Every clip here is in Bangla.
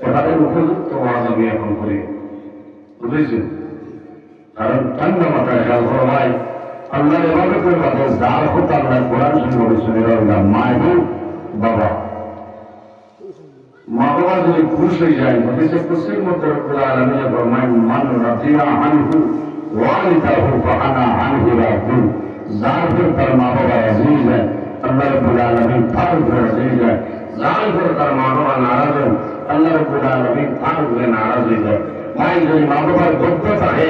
এবারের উপযুক্ত ওয়াজ আমি এখন করি, বুঝেছেন? কারণ ঠান্ডা মাথায় খেয়াল করো ভাই, আল্লাহ এভাবে করে বাদে যার হোক আল্লাহ কোরআন শুনে মায় হোক বাবা, মা বাবা যদি খুশ হয়ে যায়, হাদিসে কুরসির মধ্যে রব্বুল আলামিন ফরমায় মান রাদিয়া আনহু ওয়ালিদাহু ফাআনা আনহু রাদি, যার উপর তার মা বাবা রাজি হয় আল্লাহ রব্বুল আলামিন তার উপর রাজি হয়, যার উপর তার মা বাবা নারাজ হয় আল্লাহ রব্বুল আলামিন তার উপরে নারাজ হয়ে যায়। ভাই যদি মা বাবার গদ্য থাকে,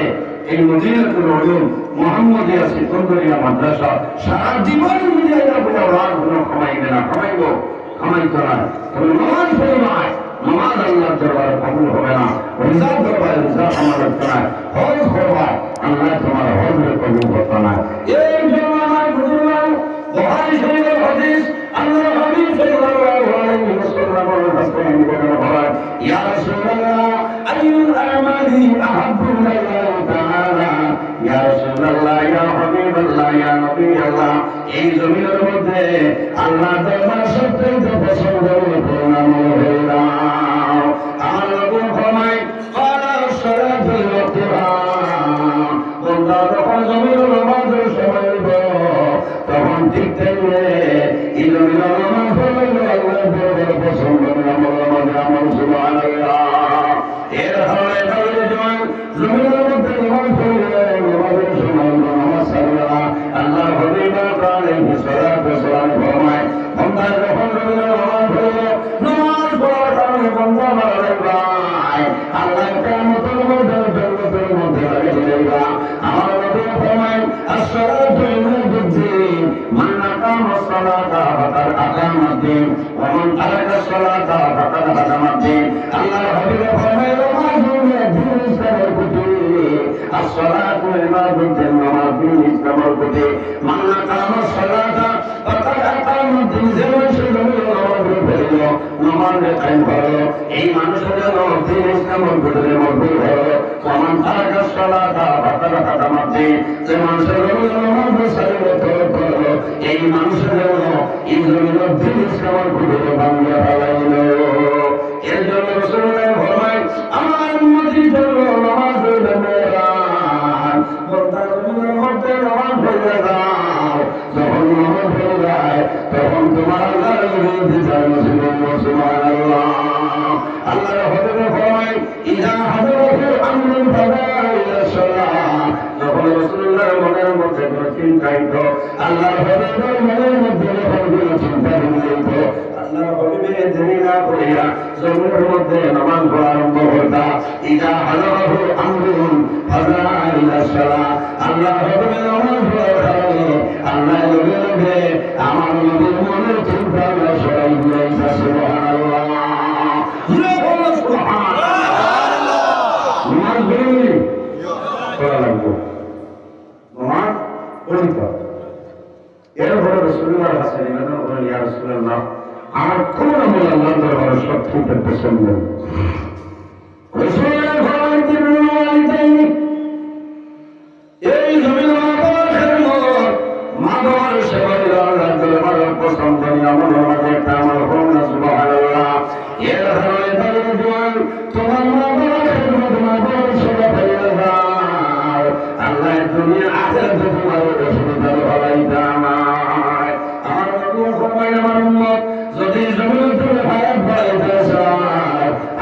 এই মদিনাতুল উলুম মুহাম্মদিয়া সেকেন্ডারিয়া মাদ্রাসা সারা জীবন মিলাইয়া বলে ওরা কোনো খামাইবে না, খামাইতো না, তবে নামাজ পড়ে নয়, নামাজ আল্লাহর দরবারে কবুল হবে না, রিজাল দরবারে রিজাল আমার হচ্ছে না, হজ করবা আল্লাহ তোমার হজের কবুল করতে না। এই জন্য আমার বুঝলাম বুখারী শরীফের হাদিস, আল্লাহ হাবিব সাল্লাল্লাহু আলাইহি ওয়াসাল্লামের কাছে নিবেদন হয়, ইয়া রাসূলুল্লাহ আইয়ুল আমালি আহাব্বু ইলাল্লাহ তাআলা, ইয়া রাসূলুল্লাহ ইয়া হাবিবাল্লাহ ইয়া নবিয়াল্লাহ, এই জমিনের মধ্যে আল্লাহ দরবার সবচেয়ে পছন্দ করুন আমল হলো আমার নবী ফরমায় ক্বালা সালাতুল ওয়াক্তিহা, বান্দা যখন জমিনের নামাজের সময় হবে তখন ঠিক থাকবে এই জমিনের নামাজ হলো আল্লাহ দরবার পছন্দ আমল আমল সুবহানাল্লাহ। এর হয় তাহলে জমিনের মধ্যে নামাজ পড়লে নামাজের সময় নামাজ ছাড়বে না। আল্লাহ হাবিব আলাইহিস সালাতু ওয়াস সালাম ফরমায় বান্দা যখন জমিনের নামাজ পড়বে, নামাজ পড়ার কারণে বান্দা মারা যায়, আল্লাহ কিয়ামতের মধ্যে জান্নাতের মধ্যে লাগিয়ে দেবে। আমার নবী ফরমায় as-salatu imaduddin, মান আকামা as-salata ফাকাদ আকামা ad-din ওয়া মান তারাকা as-salata ফাকাদ হাদামা ad-din। আল্লাহ হাবিব ফরমায় নামাজ হলো দ্বীন ইসলামের খুঁটি, as-salatu imaduddin, নামাজ দ্বীন ইসলামের খুঁটি, মান আকামা as-salata ফাকাদ আকামা ad-din, যে মানুষ নামাজ পড়ল, নামাজ কায়েম করল, এই মানুষের জন্য দ্বীন ইসলামের খুঁটির মধ্যে হলো। ওয়া মান তারাকা as-salata ফাকাদ হাদামা ad-din, যে মানুষের নামাজ সারিবদ্ধ করল, এই মানুষের জন্য এই জমিনের দ্বীন ইসলামের খুঁটির ভাঙিয়া ফেলাইল। এর জন্য রাসূলুল্লাহ ফরমায় আমার উম্মতের জন্য নামাজ হইল মেরাজ, বান্দা জমিনের মধ্যে নামাজ পড়ে যাও, যখন নামাজ পড়ে যায় তখন তোমার আল্লাহর বিরুদ্ধে যায় সুবহানাল্লাহ। আল্লাহর হাবিব ফরমায় ইযা হাদারাহু আমরুন ফাদাইলা সালাহ, যখন রাসূলুল্লাহর মনের মধ্যে কোনো চিন্তা হইত, আল্লাহর হাবিবের মনের মধ্যে যখন কোনো চিন্তা হইত, আল্লাহর হাবিবের দেরি না করিয়া জমিনের মধ্যে নামাজ পড়া আরম্ভ করতা। ইযা হাদারাহু আমরুন ফাদাইলা সালাহ, আল্লাহর হাবিবের নামাজ পড়ার কারণে আল্লাহ লগে লগে আমার নবীর মনের চিন্তা সরাই দিয়েছে সুবহানাল্লাহ। নামাজ পড়ি পড়া লাগবে, নামাজ পড়িতে। এরপরে রাসূলুল্লাহর কাছে নিবেদন করলেন, ইয়া রাসূলুল্লাহ আমার কোন আমল আল্লাহর দরবারে সবচেয়ে পছন্দ? রাসূলুল্লাহ ফরমালেন বিরুল ওয়ালিদাইনি, এই জমিনের মা বাবার সেবা করা আল্লাহর দরবারে পছন্দনীয় আমলের মধ্যে একটা আমল হলো না সুবহানাল্লাহ। এর হয় তাহলে তোমার মা বাবার খেদমত, মা বাবার সেবা করে দাও, আল্লাহ দুনিয়া আখিরাতে তোমার অসুবিধা হলাইতে আমায়। আমার নবী ফরমায় আমার উম্মত যদি জমিনের উপরে হায়াত বাড়াইতে চাও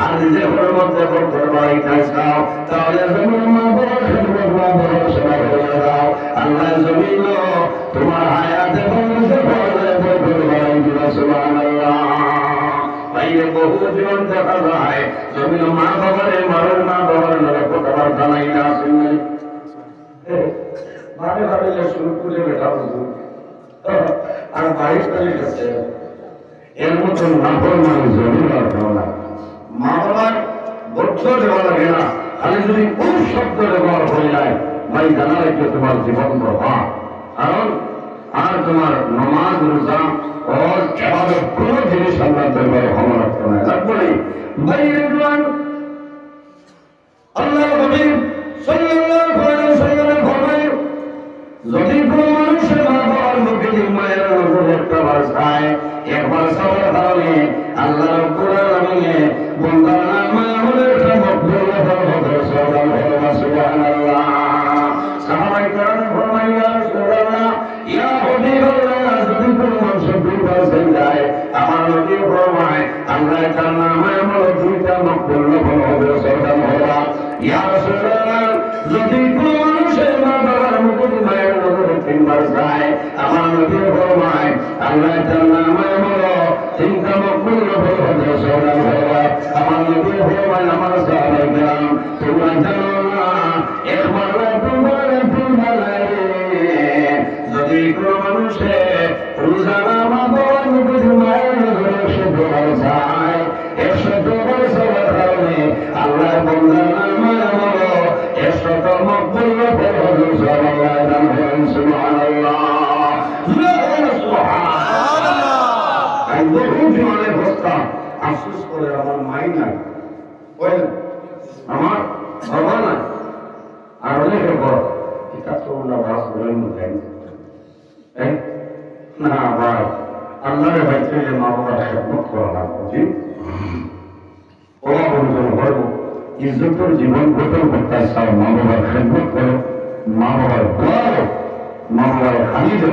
আর নিজের মধ্যে বরকত বাড়াইতে চাও, তাহলে জমিনের মা বাবার খেদমত, মা বাবার সেবা করে দাও, আল্লাহ জমিন তোমার হায়াতে বরকত বাড়াই দিবে সুবহানাল্লাহ। বাইরে বহু জীবন দেখা যায় জমিন মা বাবারে মরণ, মা বাবার নামে কথাবার্তা নাই না শুনে মানে ভাবিলে শুরু করে বেটা বুঝুন আর বাইশ তারিখ আছে, এর মতো নাফরমানি জমিন আর না। মা বাবার বদ্ধ দেওয়া লাগে না, খালি যদি কোন শব্দ ব্যবহার হয়ে যায় ভাই জানা রেখে তোমার জীবন প্রভাব, কারণ আর তোমার নামাজ রোজা ও ইবাদত কোন জিনিস আল্লাহর দরবারে ক্ষমা রাখতে না লাগবে না। বাইরে আল্লাহ নবী সাল্লাল্লাহু আলাইহি ওয়াসাল্লাম ফরমায় যদি কোনো মানুষের মা বাবার মুখে মায়ের নজর একটা বার চায়, একবার সবার কারণে আল্লাহ মকবুল নফল হবে সরকার হওয়া। ইয়া রাসূলুল্লাহ, যদি কোনো মানুষের মা বাবার মুকুট মায়ের নজরে তিনবার যায়, আমার নবী ফরমায় আল্লাহ তাআলা আমায় বলো তিনটা মকবুল নফল হবে সরকার হওয়া। আমার নবী ফরমায় আমার সাহাবায়ে কেরাম, তোমরা জানো না একবার দুবার তিনবার যদি কোনো মানুষের রোজানা মা বাবার মুকুট মায়ের নজরে 100 যায়, 100 সওয়াব কারণে আল্লাহর বান্দা নামায় বলো 100 মকবুল নফল হবে সাল্লাল্লাহু আলাইহি ওয়া সাল্লাম। সুবহানাল্লাহ, সুবহানাল্লাহ। আমি বহু জীবনে বসতাম, আফসোস করে আমার মাই নাই, আমার বাবা নাই, আর অনেকে বড় এটা তো বাস বলেন না ভাই, আল্লাহর বাইতে যে মা বাবার খেদমত করা লাগবে, জি ওরা বলতেন গর্ব ইজ্জতের জীবন গোপন করতে চাও, মা বাবার খেদমত করো, মা বাবার দোয়া, মা বাবার হানি দো,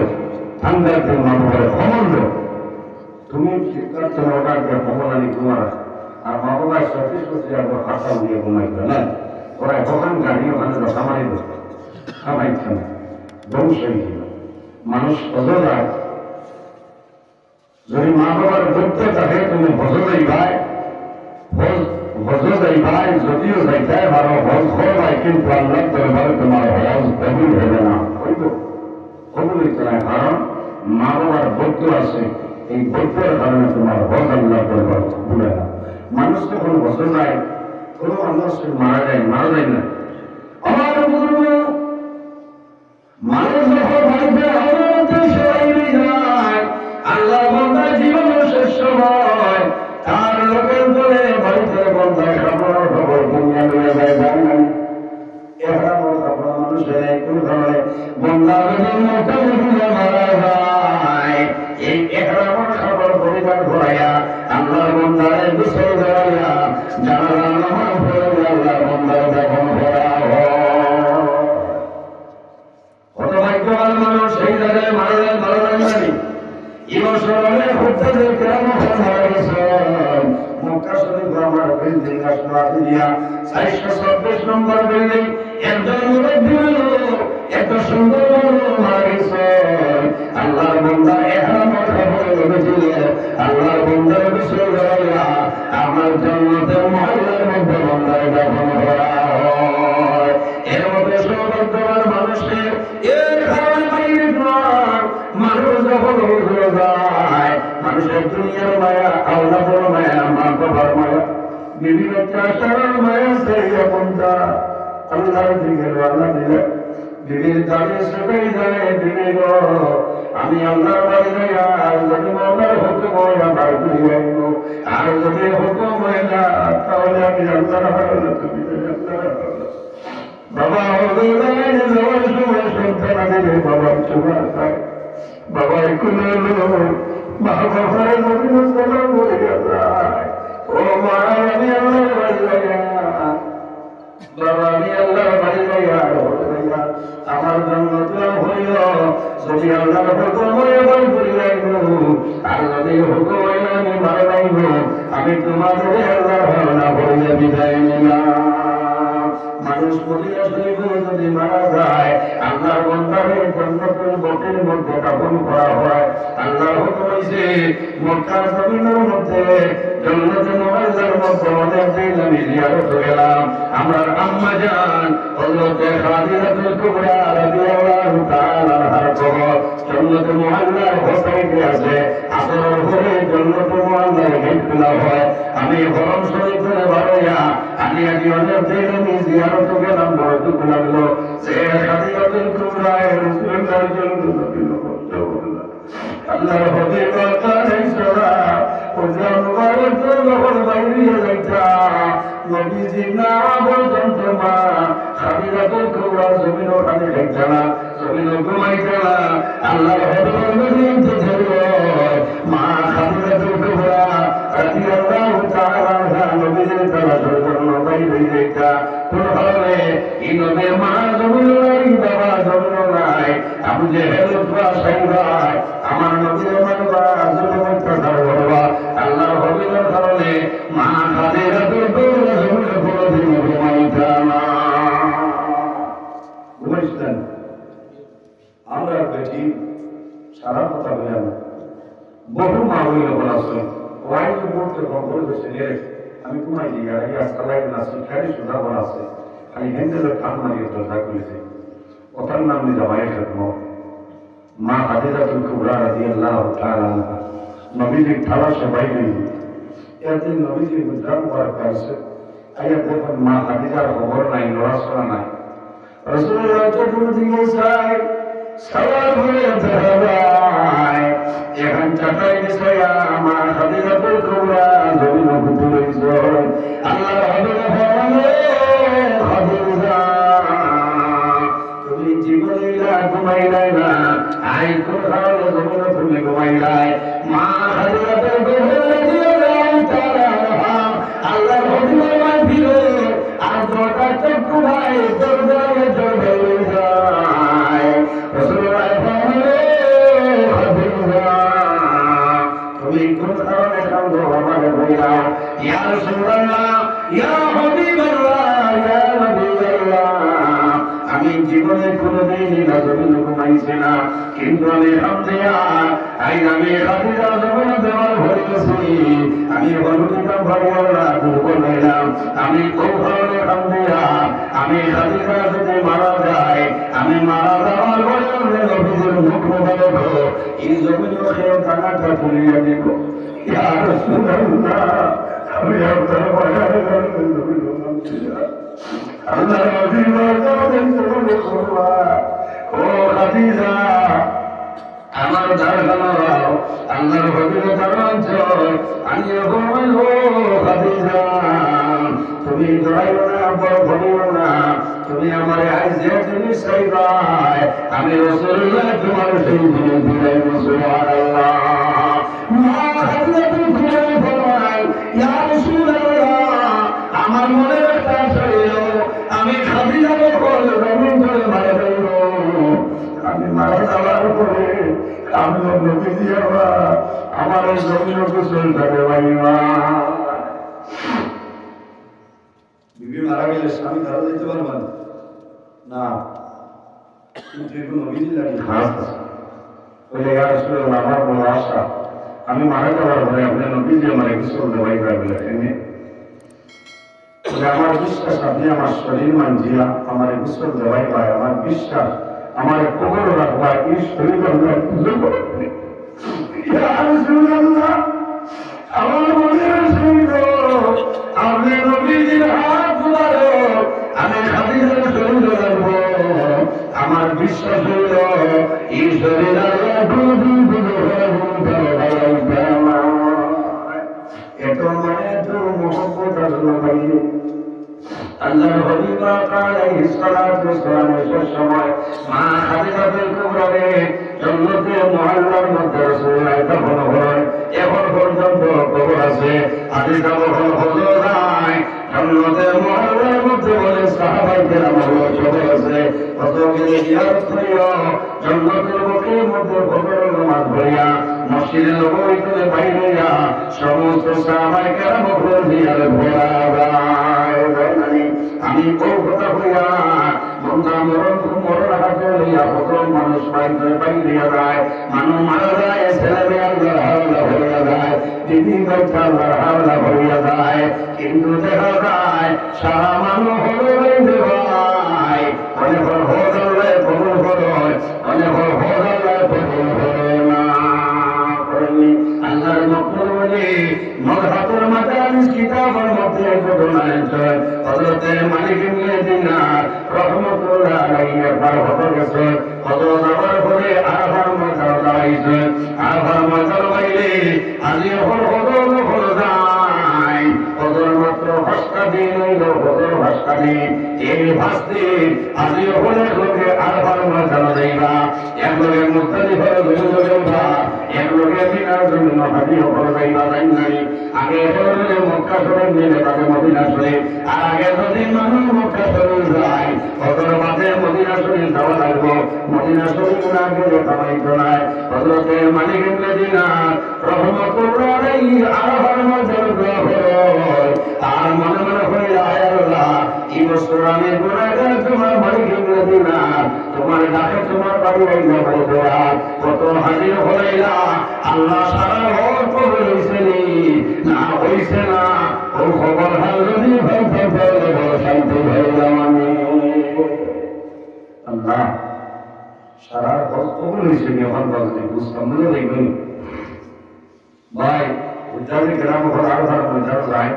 ঠান্ডার দিন মা বাবার খবর দো। তুমি শিক্ষার্থ অর্ডার দিয়ে খবর আনি তোমার, আর মা বাবার সত্যি সত্যি একবার হাসা দিয়ে ঘুমাইবে না, ওরা দোকান গাড়ি ওখানে সামাই দো, খামাইছে না, ধ্বংস হয়ে গেল। মানুষ অজরায় যদি মা বাবার ধরতে থাকে, তুমি হজর যাইবাই, হজর যাইবাই, যদিও যাইতাই পারো হজ হয়, কিন্তু আল্লাহ দরবারে তোমার হজ কবুল হবে না, হইব কবুল হইতে না, কারণ মা বাবার বদ্ধ আছে, এই বদ্ধের কারণে তোমার হজ আল্লাহ দরবার কবুল হয় না। মানুষ যখন হজর যায়, কোনো মানুষ মারা যায় না। আমার মানুষ যখন বাড়িতে যায়, আল্লাহ বান্দার জীবনের শেষ সময় তার লোকের বলে বাড়িতে বন্ধায় খবর দুনিয়া নিয়ে যায়, জানেন এরা মানুষের একটু ধরে বন্ধার মারা যায়, এই একরামর খবর পরিবার ঘোরাইয়া আল্লাহ বন্ধারে গোসল করাইয়া জানালা নামাজ পড়ে আল্লাহ বন্ধার যখন করা হয়, কত ভাগ্যবান মানুষ সেই জায়গায় মারা যায়, ভালো লাগে ইমোশনালে হতে কেমন মারা গেছেন। মক্কা শরীফ আমার বিল্ডিং আসমাতিয়া 426 নম্বর বিল্ডিং, একজন মুরব্বী এত সুন্দর মারা গেছেন। আল্লাহর বান্দা ইহরাম খবর লবেছিল, আল্লাহর বান্দার গোসল করাইয়া আমার জান্নাতের মহল্লার মধ্যে বান্দার দাফন করা হয়। এর মধ্যে সৌভাগ্যবান মানুষের এর কারণে মানুষ যখন যায়, মানুষের দুনিয়ার মায়া, আল্লাহ বড় মায়া, মা বাবার মায়া, বিভিন্ন চাষার মায়া, সেই রকমটা আল্লাহর দিকে রান্না দিলে দিদির দাঁড়িয়ে সেটাই যায় দিনে গো, আমি আল্লাহর বাড়ি যাই, আর যদি আল্লাহর হুকুম হয় আমার ফিরে আসবো, আর যদি হুকুম হয় না তাহলে আমি আল্লাহর হলো, তুমি আল্লাহর হলো। বাবা যাওয়ার সময় সন্তান দেবে, বাবার চোখা থাকে, বাবা এগুলো মা বাবার বলে যায়, ও মা আমি আল্লাহর বাড়ি যাইয়া, বাবা আমি আল্লাহর বাড়ি যাইয়া আমার জন্য হইল, যদি আল্লাহর হুকুম হয়ে আমার ঘুরে যাইব, আর যদি হুকুম হইল আমি ভালো যাইব, আমি তোমাদের আল্লাহর ভাবনা বলে বিদায় নিলাম। মানুষ বলিয়া শরীফ যদি মারা যায়, আল্লাহর বান্দারে জান্নাতুল বাকির মধ্যে দাফন করা হয়। আল্লাহর হুকুম হইছে মক্কা জমিনের মধ্যে জান্নাতুল মুআল্লার মধ্যে অনেক দিন আমি জিয়ারত গেলাম। আমার আম্মা জান হযরত খাদিজাতুল কুবরা রাদিয়াল্লাহু তাআলা আনহার কবর জান্নাতুল মুআল্লার হোসাইনে আছে। আসরের পরে জান্নাতুল মুআল্লার গেট খোলা হয়। আমি হরম শরীফে বাড়াইয়া আমি অনেক দিন আমি জিয়ারত গেলাম, বড় দুঃখ লাগলো যে খাদিজাতুল কুবরা রাসূলুল্লাহর জন্য আল্লাহর হাবিব আলাইহিস সালাম ওজন মুবারক যখন বাইরে যাইতা নবীজি না পর্যন্ত মা খাদিজাতুল কুবরা জমিন ওখানে যাইতা না, জমিন ঘুমাইতা না। আল্লাহর হাবিব নবীজি ধরল মা খাদিজাতুল কুবরা রাদিয়াল্লাহু তাআলা আনহা নবীজির তালাশের জন্য বাইরে যাইতা। কোন ভাবে এই নবী মা জমিন নাই, বাবা জমিন নাই, আবু জেহেল উতবা সাইবা আমার নবীর মানবা জমিন কথা বলবা। আল্লাহর হাবিবের কারণে মা খাদিজাতুল কুবরা করতে বলে বসে রে আমি ঘুমাই দিই আর এই আস্তালাই না শিক্ষারই সুধাবন আছে খালি হেন্ডেলের ঠান মারিয়ে দরজা করেছে ওটার নাম নিয়ে জামাইয়ের খেদমত মা হাদিজাতুল কুবরা রাদিয়াল্লাহু তাআলা আনহা নবীজির থালা সবাই নেই একদিন নবীজি গুজরাট মুবারক আসছে আইয়া দেখুন মা হাদিজার খবর নাই লড়াশোনা নাই রাসূলুল্লাহ চতুর্দিকে চায় সওয়াল হয়ে দাঁড়ায় এখন চাটাই বিষয়া মা হাদিজাতুল কুবরা জমিন উপরে জয় আল্লাহ হাবিব ফরমানে হাদিজা তুমি জীবনে ঘুমাইলাই না আই কোথাও জমিন তুমি ঘুমাইলাই মা হাদিজাতুল কুবরা রাদিয়াল্লাহু তাআলা আল্লাহ হাবিব ফিরে আর গোটা চক্ষু ভাই দরজায় চলে যায় রাসূলুল্লাহ ফরমানে হাদিজা তুমি কোন কারণে কাঁদো আমাকে বইলাও ইয়া রাসূলুল্লাহ ইয়া হাবিবাল্লাহ ইয়া নবিয়াল্লাহ আমি জীবনে কোনোদিন না জমিন ঘুমাইছি না কিন্তু আমি হামদিয়া আমি হাদিজা জমিন দেওয়ার ভরেছি আমি বন্ধুটা ভরিয়াল্লাহ দুর্বল হইলাম আমি খুব ধরনের হামদিয়া আমি হাদিজা যদি মারা যায় আমি মারা যাওয়ার পরে নবীজির মুখ মোবারক এই জমিন খেয়ে টাকাটা তুলিয়ে দিব ইয়া রাসূলুল্লাহ আমি আপনার বাজারে আল্লাহ নবী ও খাদিজা আমার দারগানাও আল্লাহর হাবিবের দরজা আমি ঘুমাইবো খাদিজা তুমি দরাইও না বলিও না তুমি আমার আজ যে জিনিস চাইবাই আমি রাসূলুল্লাহ তোমার সেই জিনিস দিলাম সুবহানাল্লাহ মা হাদিজাতুল কুবরা ফরমায় ইয়া রাসূলুল্লাহ আমার মনে একটা ছিল আমি খাদিজাকে বল জমিন ধরে মারা দেব আমি মারা যাওয়ার পরে আমি নবীজি আমার জমিন গোসল থাকে ভাইমা বিবি মারা গেলে স্বামী ধরা দিতে পারবেন না কিন্তু এখন নবীজি লাগে খাস বলে ইয়া রাসূলুল্লাহ আমার বড় আশা আমি মারা যাওয়ার পরে আপনি নবীজি আমার গোসল দেওয়াই পারবেন এনে আমার বিশ্বাস আপনি আমার শরীর মানজিয়া আমার গোসল দেওয়াই পায় আমার বিশ্বাস আমার কবর রাখবা এই শরীর আমরা পুজো করবে আমার মনে শুনল আপনি নবীজির হাত ধরো আমি খাদিজার শরীর রাখবো আমার বিশ্বাস হইল এই শরীর এত মানে তো মোহাম্মদ রাসূলুল্লাহ আল্লাহর হাবিব আলাইহিস সালাতু ওয়াসসালামের সময় মা খাদিজাতুল কুবরা জন্নতে মুআল্লার মধ্যে রাসূলুল্লাহ দাফন হয় এখন পর্যন্ত কবর আছে হাদিস কখন হলো নাই জন্নতে মুআল্লার মধ্যে বলে সাহাবায়ে কেরাম কবর আছে কতগুলি জিয়ারত করিও জন্নতের বুকের মধ্যে কবরের নামাজ পড়িয়া মসজিদে নববীতে বাইরেয়া সমস্ত সাহাবায়ে কেরাম কবর জিয়ারত করা আমি কৌকতা হইয়া বন্ধা মরণ হাতে লইয়া কত মানুষ বাইরে বাইরিয়া যায় মানুষ মারা যায় ছেলে আল্লাহ হাওলা হইয়া যায় দিদি বাচ্চা আল্লাহ হাওলা হইয়া যায় কিন্তু দেখা যায় সারা মানুষ হলো ভাই অনেক হলে কবুল হয় অনেক হলে কবুল হয় না আল্লাহর মকবুল বলে মরহাতুল মাদারিস কিতাবের মধ্যে ঘটনা আছে হযরত মালিক ইবনে দিনার রাহমাতুল্লাহ আলাইহি একবার হতে গেছে কত যাবার পরে আরফার মাজার দাঁড়াইছে আরফার মাজার বাইরে আজি হল যায় হযর মাত্র ভাস্কা দিন হইল হযর ভাস্কা দিন এই ভাস্তি আজি হলে লোকে আরফার মাজার দেইবা এক লোকে মুস্তালিফার দুজনবা এক লোকে মিনার জন্য হাজি হল যাইবা নাই আগে হলে মক্কা শরীফ নিলে তাকে মদিনা শরীফ আর আগে যদি মানুষ মক্কা শরীফ যায় হযর মাঝে মদিনা শরীফ যাওয়া লাগবে মদিনা শরীফ না গেলে কামাইতো নাই হযরতে মালিক ইবনে দিনার রাহমাতুল্লাহ আলাইহি আরফার মাজার হয় আর মনে মনে হয়ে আয় আল্লাহ এই বছর আমি গুনাহগার তোমার মালিক ইবনে দিনার তোমার ডাকে তোমার বাড়ি আইনা বলবা কত হাজির হইলা আল্লাহ সারা হক করেছেন না হইছে না ও খবর হালদি ভাই বলে বড় শান্তি হইলাম আমি আল্লাহ সারা কবুল হয়েছে এখন বলতে বুঝতাম না দেখবেন ভাই উদ্যানে গ্রাম ঘর আরো ভালো উদ্যান যায়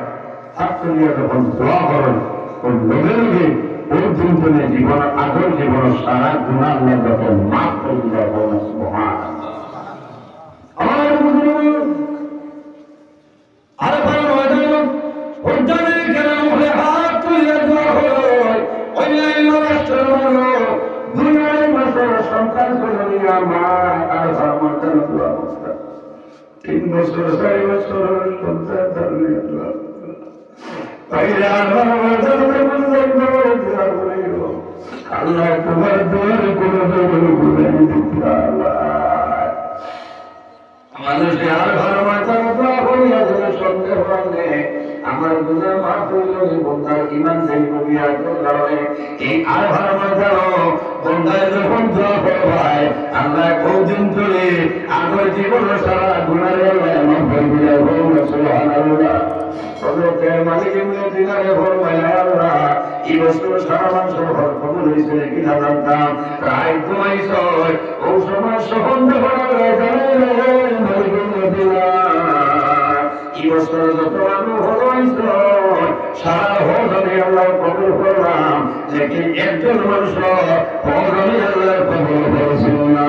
থাকতে নিয়ে যখন দোয়া করেন ওই লগে লগে ওই দিন থেকে জীবন আগের জীবন সারা গুণা আল্লাহ যখন মাফ করে দেওয়া মহান আমার আর ভালো ময়দান উদ্যানে গ্রাম ঘরে হাত তুলে দোয়া হলো অন্যান্য রাষ্ট্রের মানুষ দুনিয়ার মাসের সন্তান করে নিয়ে মা আর ভালো ময়দান দোয়া করতে 3 বছর 4 বছর সন্তান ধরলে আল্লাহ তোমার দোয়ার কোন মানুষে আর ভালো মাথা হইয়া যেন সন্দেহ নেই আমার গুণের মাফ হইল বন্ধার ইমান সেই কবিয়ার কারণে এই আর ভালো মাথা বন্ধায় যখন দোয়া করে ভাই আল্লাহ কৌদিন চলে আমার জীবন সারা গুণার এমন হয়ে গেলে সুবহানাল্লাহ মালিক দিনারে ভোর মায়া এই বছর সারা মাস কবুল হয়েছে কিনা জানতাম রায় ঘুমাইছ ও সময় সহন্দ এই বছর যত মানুষ হইছ সারা হজনে আল্লাহ কবুল করলাম লেকিন একজন মানুষ হজনে আল্লাহ কবুল করেছিল না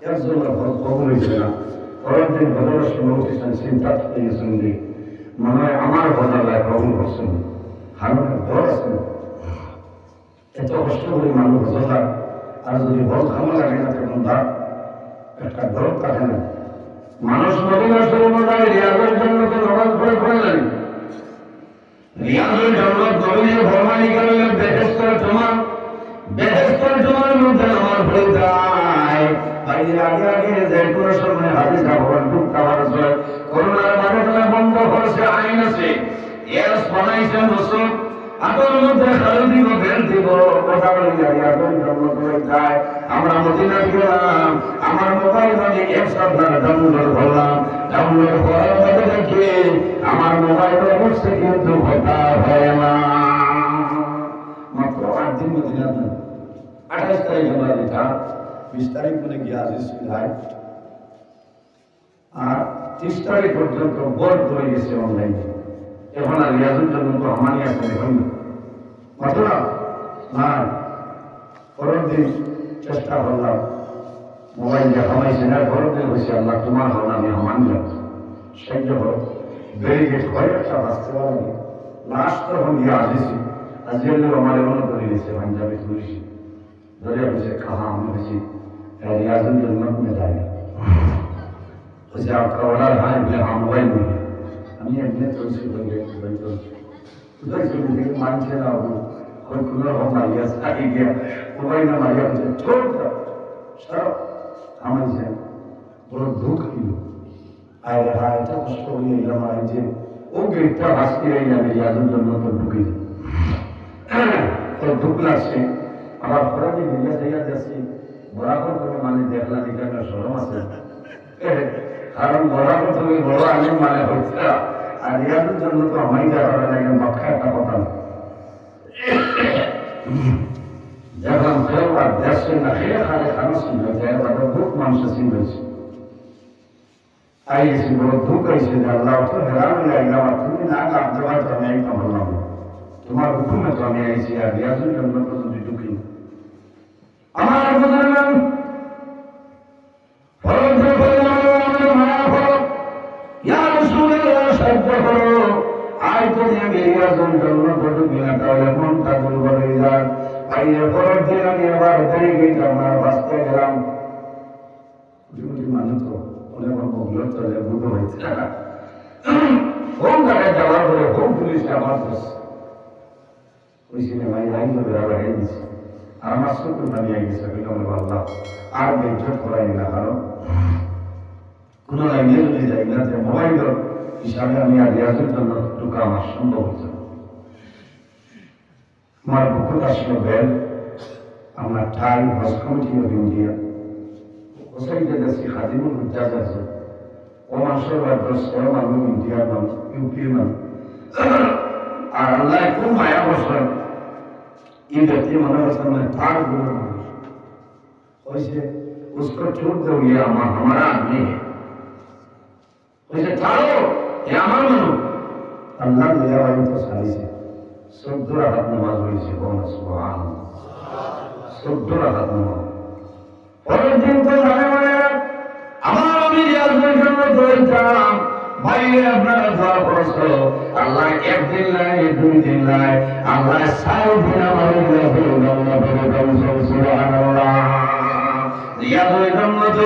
একজন কবুল হয়েছে না পরদিন ভদ্র সমস্যা চিন্তা গেছেন যে মনে হয় আমার ভদ্রালয় কবুল করছেন হারুনের দর আছেন এত কষ্ট করে মানুষ ভদ্রতা আর যদি বল খামা লাগে না তখন তার একটা দরদ থাকে না মানুষ মদিনার সমুদায় রিয়াজের জন্য তো নমাজ পড়ে পড়লেন রিয়াজের জন্য দলিল ভরমানি করলেন বেহেস্তের জমার মধ্যে নমাজ পড়ে যায় আগে আগে যে কোনো সময় হাদিস ভগবান টুকটা বাড়ছে করোনার মানুষরা বন্ধ করেছে আইন আছে এর বানাইছে রসুল আতর মধ্যে খালি দিব বেল দিব কথা বলে যাই আতর জন্ম করে যায় আমরা মদিনা গেলাম আমার মোবাইল মানে এক সপ্তাহ ডাউনলোড করলাম ডাউনলোড করার মধ্যে দেখি আমার মোবাইলে বসছে কিন্তু কথা হয় না মাত্র 8 দিন মদিনা 28 তারিখ আমরা দেখা 20 তারিখ মানে গিয়ে আসিস আর 30 তারিখ পর্যন্ত বোর্ড হয়ে গেছে অনলাইনে এখন আর রিয়াজের জন্য তো আমারই আছে এখন মাত্র না পরের দিন চেষ্টা করলাম মোবাইল দেখামাইছে না পরের দিন হয়েছে আল্লাহ তোমার হল আমি মানলাম সেই জন্য ব্যারিকেড কয়েকটা বাঁচতে পারি লাস্ট তখন গিয়ে আসিছি আজকে আমার এমন করে গেছে পাঞ্জাবি তুলেছি ধরে বসে খাওয়া আমি বেশি रियाजुल जन्नत में जाएगा उसे आपका ऑर्डर है बोले हाँ मोबाइल में हमें अपने तो से बोले भाई तो उधर से मुझे मान से ना हो कोई कूलर हो मारिया सारी गया मोबाइल ना मारिया मुझे छोड़ दो सब हमें से बड़ा दुख ही आए रहा है तो कष्ट हो गया इलाम आए जे वो गिरता हंसती रही ना रियाजुल जन्नत में दुखी तो दुख ना से अब थोड़ा भी दुनिया से याद जैसे বরাবর করে মানে দেখলা দিকে একটা সরম আছে কারণ বরাবর তুমি বড় আলিম মানে হচ্ছে আর রিয়াজের জন্য তো আমায় দেখা লাগে মক্কা একটা কথা দেখলাম কেউ আর দেশে না খেয়ে খালে খানো ছিল খুব মানুষ চিনছে আইসি বড় দুঃখ হয়েছে যে আল্লাহ তো হেরান হয়ে আইলাম আর তুমি না কাজ দেওয়ার তো আমি একটা বললাম তোমার হুকুমে তো আমি আইসি আর রিয়াজের জন্য তো যদি দুঃখী আমার বুঝলাম যাওয়ার পরে হোম পুলিশ আমার ওই সিনেমায় লাইন ধরে আবার দিচ্ছে আর আমার শুক্র নামিয়ে গেছে আল্লাহ আর বেঠক করাই না কারণ কোন লাইনে যদি যাই না যে মোবাইল হিসাবে আমি আর রিয়াজের জন্য টুকরা আমার সম্ভব হচ্ছে আমার বুকুত আসলো বেল আমার ঠাই হজ কমিটি অফ ইন্ডিয়া ওসাইতে দেশি খাদিমুল হুজ্জাজ আছে ও মাশাআল্লাহ দর্শক মানুষ ইন্ডিয়ার মানুষ ইউপির মানুষ আর আল্লাহ খুব মায়া বসলেন ये व्यक्ति मनोरंजन में पार गुना वैसे उसको छूट दो ये हमारा आदमी है वैसे चालो ये हमारा मनो अल्लाह मिला वाली तो सारी से सुबह रात नमाज हुई से बोला सुभान सुबह रात नमाज और दिन तो जाने वाले हमारा भी याद नहीं करना चाहिए भाई আপনারা দোয়া করছো আল্লাহ একদিন নাই দুই দিন নাই আল্লাহ 6 দিন আমাদের সুবহানাল্লাহ রিয়াজুল জান্নাত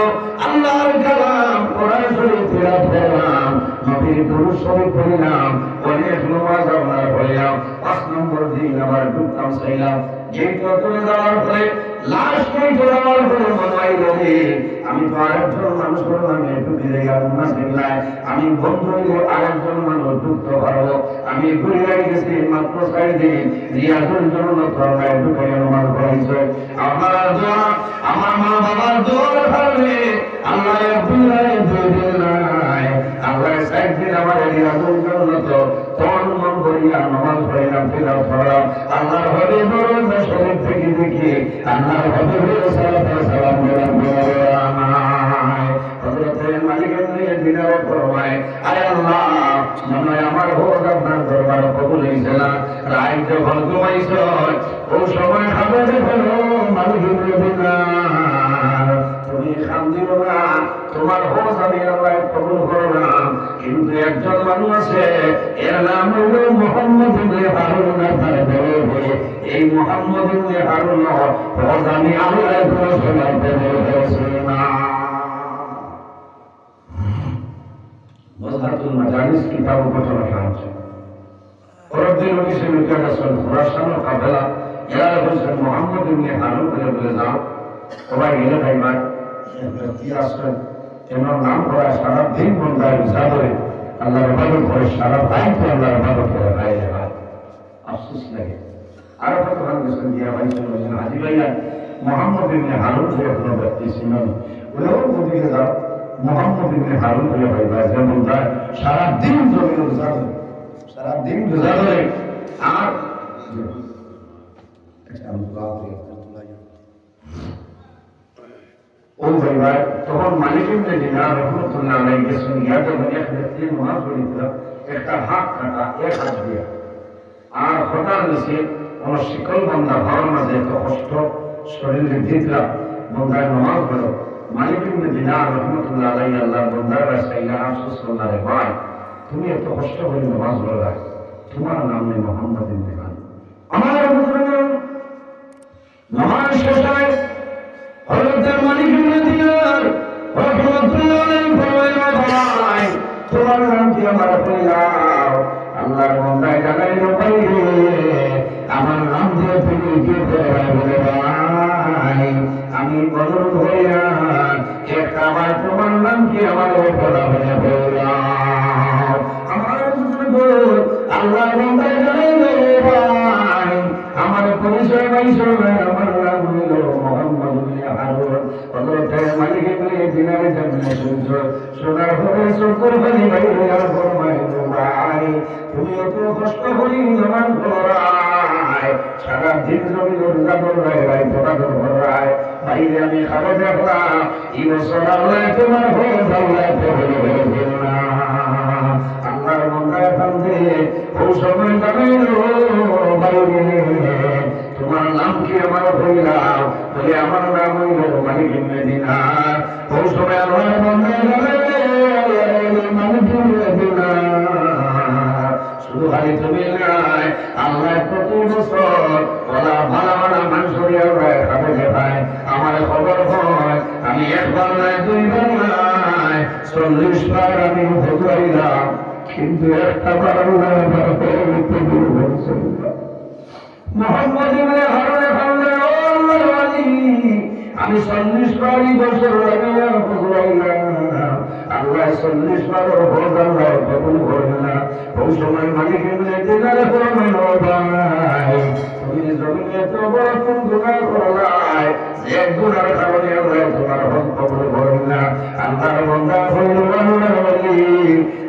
আল্লাহর কালাম কোরআন শরীফ তেলাওয়াত করলাম নবীর দুরূদ শরীফ পড়লাম অনেক নামাজ আমরা পড়লাম 5 নম্বর দিন আমার ঢুকতাম চাইলাম যেই কতলে যাওয়ার পরে লাস্ট পয়েন্ট যাওয়ার পরে মনে হইল আমি তো আরেকজন মানুষ বললাম একটু ফিরে গেলাম না দেখলাম আমি বন্ধু হইলে আরেকজন মানুষ ঢুকতে পারবো আমি ঘুরে গেছি মাত্র 4 দিন রিয়াজুল জান্নাত করলাম ঢুকে নামাজ পড়াইছে আমার দোয়া আমার মা বাবার দোয়ার কারণে আল্লাহ আব্দুল্লাহ দুদিন নাই আল্লাহ 4 দিন আমার রিয়াজুল জান্নাত তখন মন করিয়া নামাজ পড়লাম তিলাওয়াত করলাম আল্লাহর হাবিবের শরীফ থেকে দেখি আল্লাহর হাবিবের সালাম দিলাম হযরতের মালিকের নিয়ে দিনার ফরমায় আয় আল্লাহ মনে আমার হোক আপনার দরবার কবুল হইছে না রাত যখন ঘুমাইছ ও সময় খাবে দেখো মালিকের দিনার তুমি খাম দিও না তোমার হোক আমি আল্লাহ কবুল করলাম কিন্তু একজন মানুষ আছে এর নাম হলো মুহাম্মদ ইবনে হারুন এই মুহাম্মদ ইবনে হারুন হোক আমি আল্লাহ মজহাতুল মাজালিস কিতাব পড়া লেখা আছে পরদিন ওই সে লোকের কাছে খোরাসান ও কাফেলা এরা বলছেন মুহাম্মদ ইবনে হারুন বলে যাও সবাই গেলে ভাই ভাই ব্যক্তি আসেন এনার নাম করা সারা দিন বন্ধায় জাদরে আল্লাহর ইবাদত করে সারা রাত আল্লাহর ইবাদত করে ভাই ভাই আফসোস লাগে আর কত ভালো গেছেন দিয়া ভাই চলেছেন হাজি ভাইয়া মুহাম্মদ ইবনে হারুন যে কোনো ব্যক্তি ছিলেন ওরাও ওদিকে যাও মুহাম্মদ ইবনে হারুন বলে ভাই ভাই যেমন যায় সারা দিন জমিন জাদরে সারা দিন জাদরে আর ও ভাই ভাই তখন মালিক ইবনে দিনার রাহমাতুল্লাহ আলাইহি গেছেন ইয়াদ মানে ব্যক্তি নামাজ পড়িছিল একটা হাত কাটা এক হাত দিয়া আর খোদার নিচে কোন শিকল বান্দা ভাবার মাঝে এত কষ্ট শরীরের ভিতরা বন্দায় নামাজ পড়ো মালিক ইবনে দিনার রাহমাতুল্লাহ আলাইহি আল্লাহ বন্দার রাসাইলা আফসোস করলেন রে ভাই তুমি এত কষ্ট করে নামাজ পড়ো তোমার নাম নেই মুহাম্মদ ইবনে হারুন আমার মুসলমান নামাজ শেষ হয় হযরত মালিক ইবনে দিনার রাহমাতুল্লাহ আলাইহি ফরমায় তোমার নাম কি আমার কইলাও আল্লাহর বন্দায় জানাইলো ভাই আমার নাম দিয়ে তুমি কি করে বলে ভাই আমি বদর হইয়া একটা আমার তোমার নাম কি আমার বলা হয়ে বললাম আমার আল্লাহর বন্দায় জানাইলো ভাই আমার পরিচয় পাইছো আমার নাম হইল মুহাম্মদ ইবনে হারুন হযরত মালিক ইবনে দিনার জান্নাতে শুনছো শোনার পরে চোখের পানি বাইরে আর ফরমাইলো ভাই তুমি এত কষ্ট করি নামাজ পড়াই সারা দিন জমি রোজা করাই রাই পড়া করাই বাইরে আমি খাবার দেখলাম এই বছর আল্লাহ তোমার হয়ে আল্লাহ পড়ে না আল্লাহর বন্দায় কান্দে ও সময় জানাইলো বাইরে তোমার নাম কি আমার হইলাম বলে আমার নাম হইল মালিক ইবনে দিনার ও সময় আল্লাহর বন্দায় জানাইলো মালিক ইবনে দিনার শুধু খালি তুমি নাই আল্লাহ প্রতি বছর ওরা ভালো ভালো মানুষের খাবে দেখায় আমার খবর হয় আমি একবার নাই দুইবার নাই 40 বার আমি ভোগাইলাম কিন্তু একটা বার মুহাম্মদ ইবনে হারুন আমি 40 বারই বছর লাগাইলাম ভোগাইলাম আল্লাহ 40 বারের ভোট আল্লাহ কবুল করবে না। ওই সময় মালিক ইবনে দিনার ফরমান, ও ভাই তুমি জমিনে এত বড় কোন গুনাহ করলাই যে গুনার কারণে আল্লাহ তোমার হক কবুল করবে না। আল্লাহর বান্দা হইল আল্লাহর ওলি।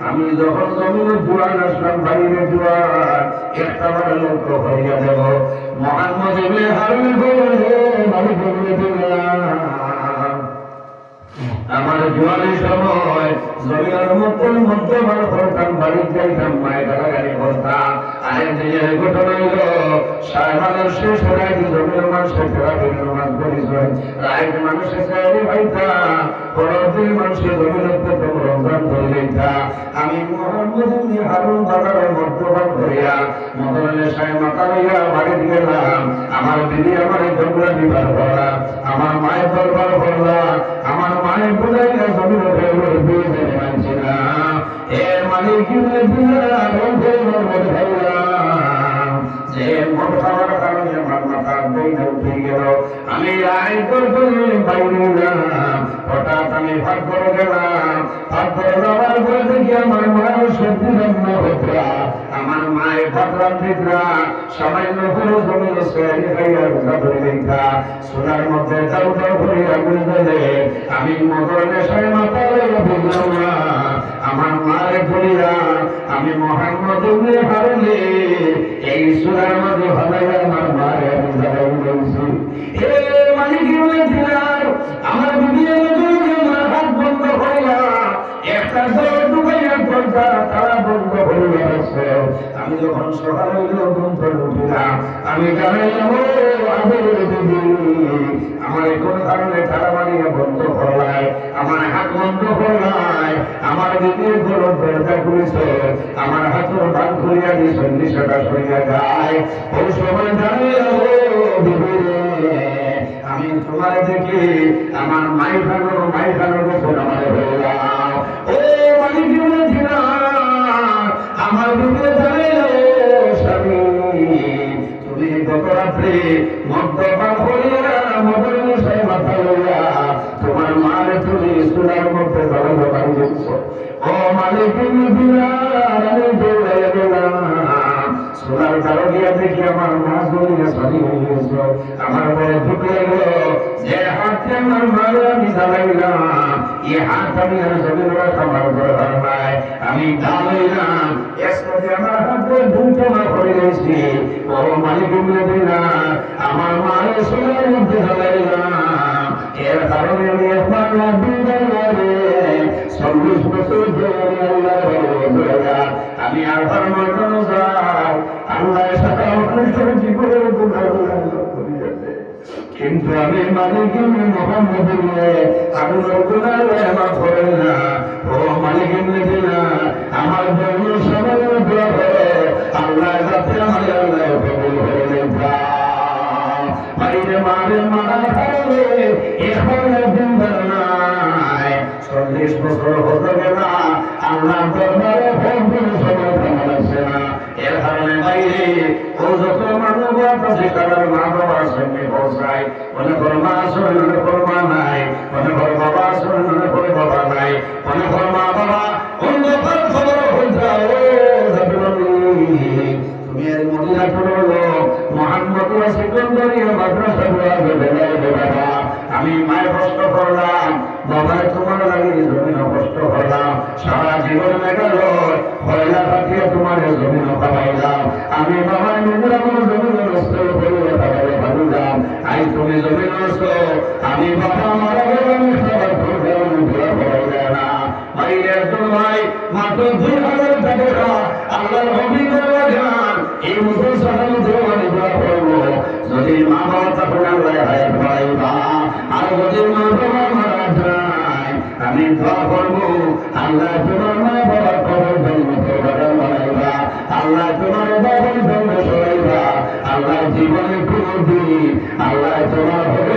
আমি যখন জমিনে জোয়ান আসলাম, বাইরে জোয়ান একটা বার লক্ষ্য করিয়া দেব, মুহাম্মদ ইবনে হারুন বলে মালিক ইবনে দিনার আমার জোয়ানের সময় জমিনের মধ্যবার করতাম, বাড়ির যাইতাম, মায়ের গালাগালি করতাম। আরেক দিনের ঘটনা হইল মানুষ শেষ রাইত জমির মানুষের ফেরাফির নামাজ পড়িছেন, রাইত মানুষের চারি ভাইতাম, পরের দিন মানুষের জমিনের প্রথম রমজান ধরে লইতাম। আমি মুহাম্মদ ইবনে হারুন বাজারের মধ্যবার করিয়া মদনের সাহেব মাথা লইয়া বাড়িতে গেলাম। আমার দিদি আমার জঙ্গলা দিবার ভরা, আমার মায়ের দরবার ভরলা, আমার মায়ের বুঝাইয়া জমিন দিয়ে মানছি না। এর মালিক ইবনে দিনার যে মদ খাওয়ার কারণে আমার মাথা বেইনা উঠে গেল। আমি রায় করতে বাইরে গেলাম, হঠাৎ আমি ভাগ করে গেলাম। ভাগ করে যাওয়ার পরে দেখি আমার মায়ের সবজি রান্না হতো, আমার মায়ের ভাত রান্ধিতরা সামান্য হলো জমিন সেরি খাইয়া রোজা ধরে দেখা সোনার মধ্যে চাউ চাউ করে আগুন জ্বলে। আমি মদর নেশায় মাথা লইয়া বুঝলাম না আমার মায়ের ধরিয়া আমি মুহাম্মদ ইবনে হারুন এই সোনার মধ্যে ভালাইয়া আমার মায়ের আমি জ্বালাই উঠেছি। হে মালিক ইবনে দিনার, আমার বিবির আমার হাত বন্ধ করিয়া একটা জল ডুবাইয়া করতা তারা বন্ধ করিয়া আছে। আমি যখন সকাল হইল ঘুম থেকে উঠিলাম, আমি জানাইলাম ও আদরের দিদি, আমার কোন কারণে তারা বানিয়ে বন্ধ করলাই, আমার হাত বন্ধ করলাই, আমার দিদির গরম দরজা খুলেছে, আমার হাতের বান খুলিয়া দিয়েছে, নিশাটা সরিয়া যায়। ওই সময় জানাইলাম ও দিদি আমি তোমার দেখি আমার মাই খানোর বছর আমার হয়ে যাও। ও মালিক ইবনে দিনার, আমার দিদির জানাইল স্বামী তুমি গত রাত্রে মদ্যপান করিয়া মদের নেশায় মাথা লইয়া তোমার মার তুমি সোনার মধ্যে জড়াইতে পারি দিচ্ছ। ও মালিক ইবনে দিনার, আমি দৌড়াইয়া গেলাম, সোনার কারো গিয়া দেখি আমার মা জড়িয়া স্বামী হয়ে গেছ। আমার বড় দুঃখ লাগলো যে হাতে আমার মারে আমি জ্বালাইলাম, এই হাত আমি আর জমিন আমার দরকার নাই। আমি জ্বালাইলাম একসাথে আমার হাতে ধুমটনা করে গেছি। ও মালিক ইবনে দিনার, আমার মারে সোনার মধ্যে জ্বালাইলাম, এর কারণে আমি একবার লাগে 40 বছর ধরে আল্লাহ আমি আর ধর্মের কোন যাই আল্লাহ সাথে অনুষ্ঠান জীবনের কিন্তু আমি মালিক মোহাম্মদ আমি লোকনার আমার করেন না। ও মালিক আমার জন্য সবাই আল্লাহ যাতে আমার আল্লাহ কবুল করে বাইরে মারে মারা খাইলে এখন নাই 40 বছর হতে গেলা আল্লাহ দরবারে ফোন সময় কেমন আছে না। এর কারণে বাইরে ও যত মানব আছে তাদের মা বাবার সঙ্গে পৌঁছায়, মনে কর মা আছে মনে কর মা নাই, মনে কর বাবা আছে মনে করে বাবা নাই, মনে কর মা বাবা অন্য খবর হয়ে তুমি এর মদিনা করলো মোহাম্মদ সিকন্দরিয়া মাদ্রাসা বাবা আমি মায়ের কষ্ট করলাম, বাবায় তোমার লাগে জমিন কষ্ট করলাম, সারা জীবন গেল হয়লা পাঠিয়ে তোমার জমিন খাওয়াইলাম। আমি বাবার নিজের আমার জমিন নষ্ট করে ভাবলাম আই তুমি জমিন নষ্ট, আমি বাবা মারা গেল আমি সবার করবে না। ভাইয়ের ভাই মাত্র 2000 টাকা আল্লাহর অভিজ্ঞতা যান এই মুসল সাহায্য করবো। যদি মা বাবা তখন আল্লাহ পাইবা আর যদি মা বাবা মারা যায় আমি দোয়া করবো আল্লাহ তোমার মা বাবার খবর জন্ম বানাইবা, আল্লাহ তোমার বাবার জন্ম সরাইবা, আল্লাহ জীবনে কোনদিন আল্লাহ তোমার হবে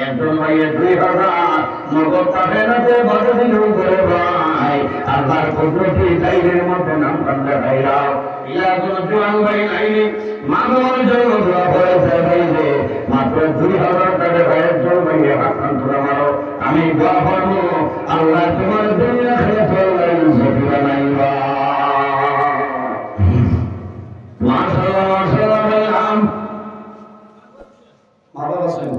একজন ভাইয়ের 2000 নগদ টাকা নাতে বাধা দিল করে ভাই আল্লাহর কুদরতি চাইলের মধ্যে নাম কান্না খাইলাম। ইয়া কোন জোয়ান ভাই নাইনি মা বাবার জন্য দোয়া করেছে ভাইরে মাত্র 2000 টাকা ভাইয়ের জন্য ভাইয়ে হাত তোলা মারো। আমি দোয়া আছেন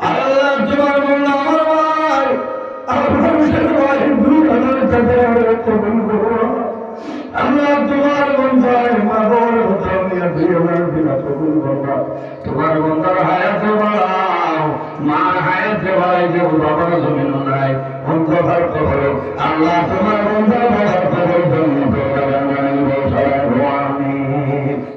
আল্লাহ তোমার বন্ধা আমার ভাই আমার ভাই 2000 টাকা কবুল করো আল্লাহ তোমার বন্ধার মা বাবার কথা নিয়ে 2000 টাকা কবুল করবা তোমার বন্ধার হায়াতে বাড়াও মার হায়াতে বাড়াই যে বাবার জমিন নাই অন্ধকার কবর আল্লাহ তোমার বন্ধার বাবার কবর জন্য